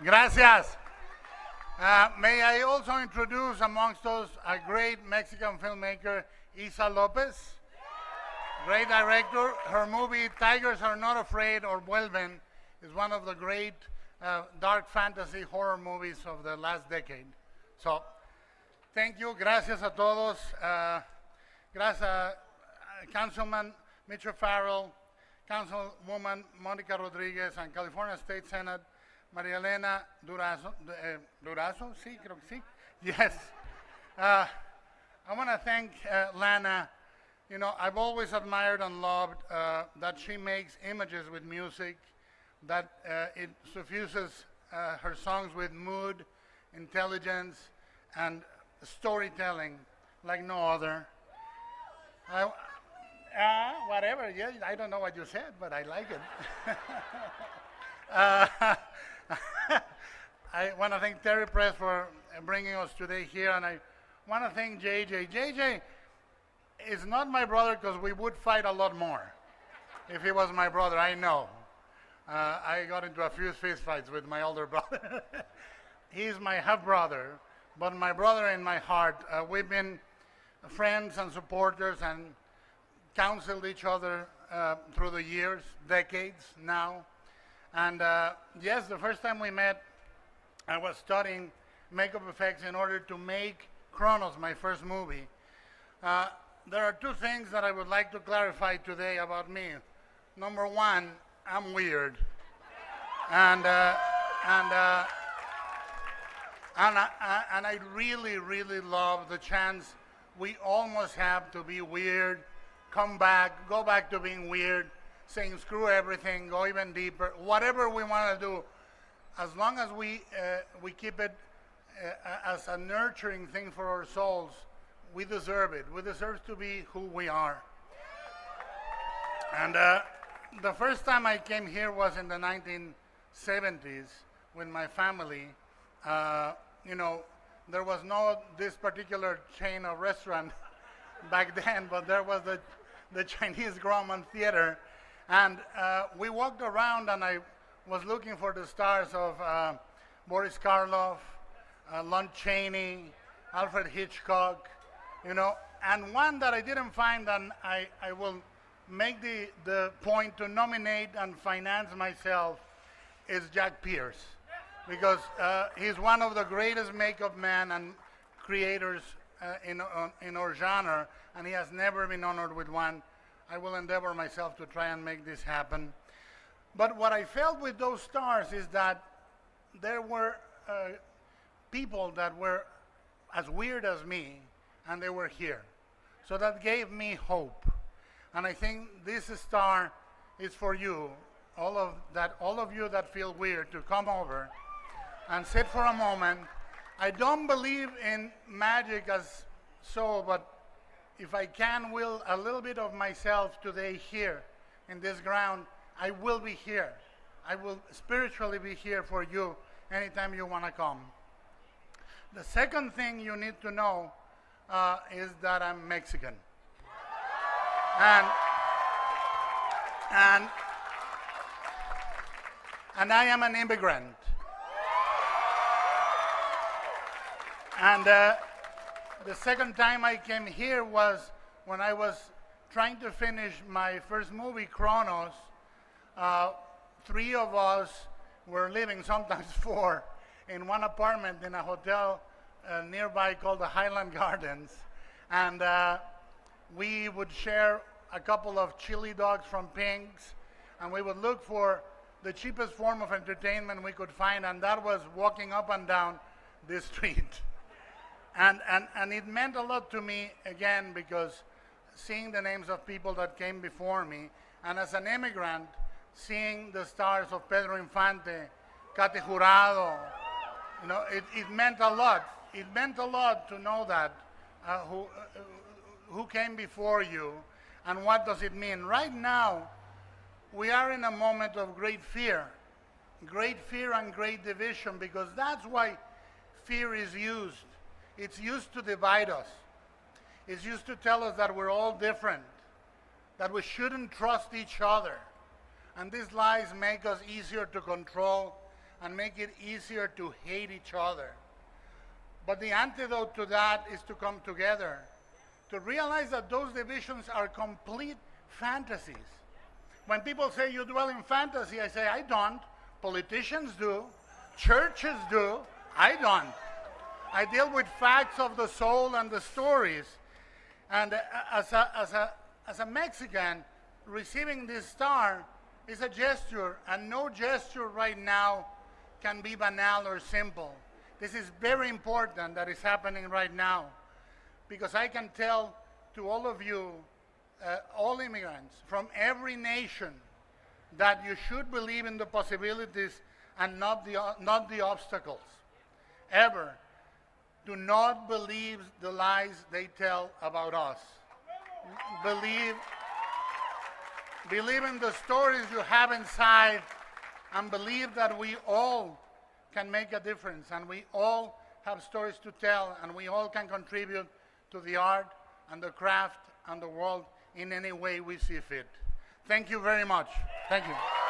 Gracias. May I also introduce amongst those a great Mexican filmmaker, Isa Lopez, great director. Her movie Tigers Are Not Afraid or Vuelven is one of the great dark fantasy horror movies of the last decade. So, thank you. Gracias a todos. Gracias a Councilman Mitchell Farrell, Councilwoman Monica Rodriguez, and California State Senate Maria Elena Durazo. Durazo? Sí, creo que sí. Yes. I want to thank Lana. You know, I've always admired and loved that she makes images with music, that it suffuses her songs with mood, intelligence, and storytelling like no other. Whatever, yeah, I don't know what you said, but I like it. I want to thank Terry Press for bringing us today here, and I want to thank JJ. JJ is not my brother because we would fight a lot more if he was my brother, I know. I got into a few fist fights with my older brother. He's my half-brother, but my brother in my heart. We've been friends and supporters and counseled each other through the years, decades now. And yes, the first time we met, I was studying makeup effects in order to make Kronos, my first movie. There are two things that I would like to clarify today about me. Number one, I'm weird. And I really, really love the chance we almost have to be weird, come back, go back to being weird, saying screw everything, go even deeper, whatever we want to do, as long as we keep it as a nurturing thing for our souls, we deserve it. We deserve to be who we are. And the first time I came here was in the 1970s with my family. You know, there was no this particular chain of restaurant back then, but there was the Chinese Grauman Theater. And we walked around, and I was looking for the stars of Boris Karloff, Lon Chaney, Alfred Hitchcock, you know. And one that I didn't find, and I will make the point to nominate and finance myself, is Jack Pierce. Because he's one of the greatest makeup men and creators in our genre, and he has never been honored with one. I will endeavor myself to try and make this happen. But what I felt with those stars is that there were people that were as weird as me, and they were here. So that gave me hope. And I think this star is for you, all of you that feel weird, to come over and sit for a moment. I don't believe in magic as so, but if I can will a little bit of myself today here in this ground, I will be here. I will spiritually be here for you anytime you want to come. The second thing you need to know is that I'm Mexican. And I am an immigrant. And the second time I came here was when I was trying to finish my first movie, Kronos. Three of us were living, sometimes four, in one apartment in a hotel nearby called the Highland Gardens. And we would share a couple of chili dogs from Pink's, and we would look for the cheapest form of entertainment we could find, and that was walking up and down this street. And it meant a lot to me, again, because seeing the names of people that came before me, and as an immigrant, seeing the stars of Pedro Infante, Cate Jurado, you know, it meant a lot. It meant a lot to know that, who came before you, and what does it mean. Right now, we are in a moment of great fear and great division, because that's why fear is used. It's used to divide us. It's used to tell us that we're all different, that we shouldn't trust each other. And these lies make us easier to control and make it easier to hate each other. But the antidote to that is to come together, to realize that those divisions are complete fantasies. When people say you dwell in fantasy, I say I don't. Politicians do. Churches do. I don't. I deal with facts of the soul and the stories. And as a Mexican, receiving this star is a gesture, and no gesture right now can be banal or simple. This is very important that is happening right now, because I can tell to all of you, all immigrants from every nation, that you should believe in the possibilities and not the obstacles. Ever. Do not believe the lies they tell about us. Believe in the stories you have inside, and believe that we all can make a difference, and we all have stories to tell, and we all can contribute to the art and the craft and the world in any way we see fit. Thank you very much. Thank you.